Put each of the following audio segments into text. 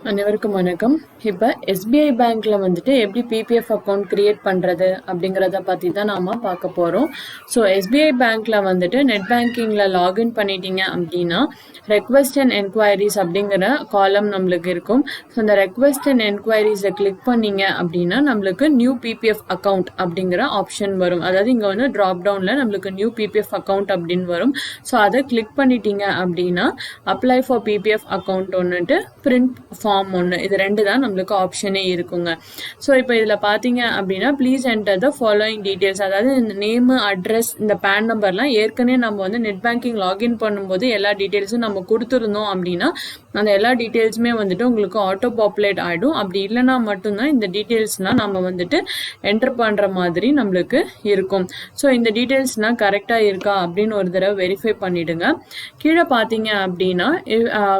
அனைவருக்கும் வணக்கம். இப்போ எஸ்பிஐ பேங்க்ல வந்துட்டு எப்படி பிபிஎஃப் அக்கௌண்ட் கிரியேட் பண்ணுறது அப்படிங்கிறத பற்றி தான் நாம் பார்க்க போகிறோம். ஸோ எஸ்பிஐ பேங்க்ல வந்துட்டு நெட் பேங்கிங்கில் லாகின் பண்ணிட்டீங்க அப்படின்னா ரெக்வெஸ்ட் அண்ட் என்கொயரிஸ் அப்படிங்கிற காலம் நம்மளுக்கு இருக்கும். ஸோ அந்த ரெக்வெஸ்ட் அண்ட் என்கொயரிஸை கிளிக் பண்ணீங்க அப்படின்னா நம்மளுக்கு நியூ பிபிஎஃப் அக்கௌண்ட் அப்படிங்கிற ஆப்ஷன் வரும். அதாவது இங்கே வந்து ட்ராப் டவுனில் நம்மளுக்கு நியூ பிபிஎஃப் அக்கௌண்ட் அப்படின்னு வரும். ஸோ அதை கிளிக் பண்ணிட்டீங்க அப்படின்னா அப்ளை ஃபார் பிபிஎஃப் அக்கௌண்ட் ஒன்றுட்டு பிரிண்ட் ஃபார்ம் ஒன்று, இது ரெண்டு தான் நம்மளுக்கு ஆப்ஷனே இருக்குங்க. ஸோ இப்போ இதில் பார்த்தீங்க அப்படின்னா please enter the following details, அதாவது இந்த நேமு, அட்ரஸ், இந்த பேன் நம்பர்லாம் ஏற்கனவே நம்ம வந்து நெட் பேங்கிங் லாகின் பண்ணும்போது எல்லா டீட்டெயில்ஸும் நம்ம கொடுத்துருந்தோம் அப்படின்னா அந்த எல்லா டீட்டெயில்ஸுமே வந்துட்டு உங்களுக்கு ஆட்டோ பாப்புலேட் ஆகிடும். அப்படி இல்லைனா மட்டும்தான் இந்த டீட்டெயில்ஸ்லாம் நம்ம வந்துட்டு என்டர் பண்ணுற மாதிரி நம்மளுக்கு இருக்கும். ஸோ இந்த டீட்டெயில்ஸ்லாம் கரெக்டாக இருக்கா அப்படின்னு ஒரு தடவை வெரிஃபை பண்ணிவிடுங்க. கீழே பார்த்தீங்க அப்படின்னா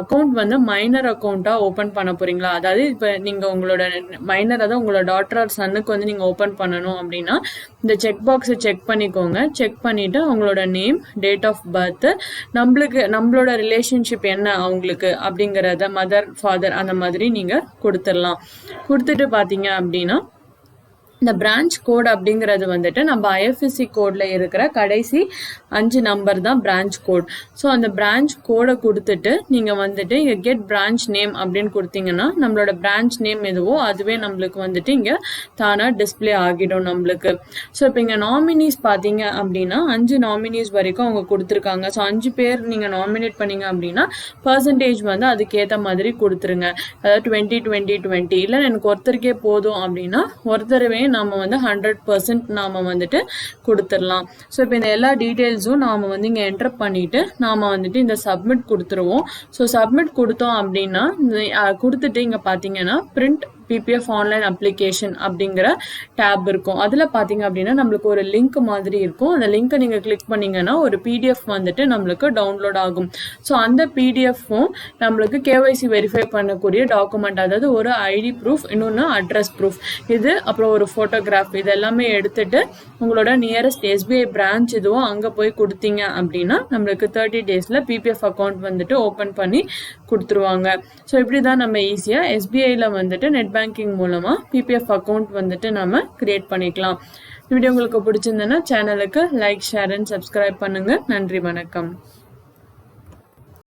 அக்கௌண்ட் வந்து மைனர் அக்கௌண்ட்டாக ஓப்பன் பண்ண போகிறீங்களா, அதாவது இப்போ நீங்கள் உங்களோட மைனர், அதாவது உங்களோட டாட்டர் ஆர் சன்னுக்கு வந்து நீங்கள் ஓப்பன் பண்ணணும் அப்படின்னா இந்த செக் பாக்ஸை செக் பண்ணிக்கோங்க. செக் பண்ணிவிட்டு அவங்களோட நேம், டேட் ஆஃப் பர்த், நம்மளோட ரிலேஷன்ஷிப் என்ன அவங்களுக்கு அப்படிங்கிறத, மதர், ஃபாதர் அந்த மாதிரி நீங்கள் கொடுத்துடலாம். கொடுத்துட்டு பார்த்தீங்க அப்படின்னா இந்த பிரான்ச் கோட் அப்படிங்கிறது வந்துட்டு நம்ம ஐஎஃப்எஸ்சி கோடில் இருக்கிற கடைசி 5 நம்பர் தான் பிரான்ச் கோட். ஸோ அந்த பிரான்ச் கோடை கொடுத்துட்டு நீங்கள் வந்துட்டு இங்கே கெட் பிரான்ச் நேம் அப்படின்னு கொடுத்தீங்கன்னா நம்மளோட பிரான்ச் நேம் எதுவோ அதுவே நம்மளுக்கு வந்துட்டு இங்கே தானாக டிஸ்பிளே ஆகிடும் நம்மளுக்கு. ஸோ இப்போ இங்கே நாமினிஸ் பார்த்தீங்க அப்படின்னா 5 நாமினிஸ் வரைக்கும் அவங்க கொடுத்துருக்காங்க. ஸோ 5 பேர் நீங்கள் நாமினேட் பண்ணீங்க அப்படின்னா பர்சன்டேஜ் வந்து அதுக்கேற்ற மாதிரி கொடுத்துருங்க. அதாவது 20-20-20 இல்லை எனக்கு ஒருத்தருக்கே போதும் அப்படின்னா ஒருத்தரவே நாம வந்து 100% நாம வந்துட்டு கொடுத்துடலாம். ஸோ இப்போ இந்த எல்லா டீட்டெயில்ஸும் நாம வந்து இங்கே என்டர் பண்ணிட்டு நாம வந்துட்டு இந்த சப்மிட் கொடுத்துருவோம். ஸோ சப்மிட் கொடுத்தோம் அப்படின்னா கொடுத்துட்டு இங்கே பார்த்தீங்கன்னா பிரிண்ட் பிபிஎஃப் ஆன்லைன் அப்ளிகேஷன் அப்படிங்கிற டேப் இருக்கும். அதில் பார்த்தீங்க அப்படின்னா நம்மளுக்கு ஒரு லிங்க் மாதிரி இருக்கும். அந்த லிங்க்கை நீங்கள் கிளிக் பண்ணிங்கன்னா ஒரு பிடிஎஃப் வந்துட்டு நம்மளுக்கு டவுன்லோட் ஆகும். ஸோ அந்த பிடிஎஃப்பும் நம்மளுக்கு கேஒய்சி வெரிஃபை பண்ணக்கூடிய டாக்குமெண்ட், அதாவது ஒரு ஐடி ப்ரூஃப், இன்னொன்று அட்ரஸ் ப்ரூஃப், இது அப்புறம் ஒரு ஃபோட்டோகிராஃப், இது எல்லாமே எடுத்துட்டு உங்களோட நியரஸ்ட் எஸ்பிஐ பிரான்ச் இதுவும் அங்கே போய் கொடுத்தீங்க அப்படின்னா நம்மளுக்கு 30 டேஸில் பிபிஎஃப் அக்கௌண்ட் வந்துட்டு ஓப்பன் பண்ணி கொடுத்துருவாங்க. ஸோ இப்படி தான் நம்ம ஈஸியாக எஸ்பிஐயில் வந்துட்டு நெட் பேங்கிங் மூலமா பிபிஎஃப் அக்கௌண்ட் வந்துட்டு நம்ம கிரியேட் பண்ணிக்கலாம். வீடியோ உங்களுக்கு பிடிச்சிருந்ததுன்னா சேனலுக்கு லைக், ஷேர் அண்ட் சப்ஸ்கிரைப் பண்ணுங்க. நன்றி, வணக்கம்.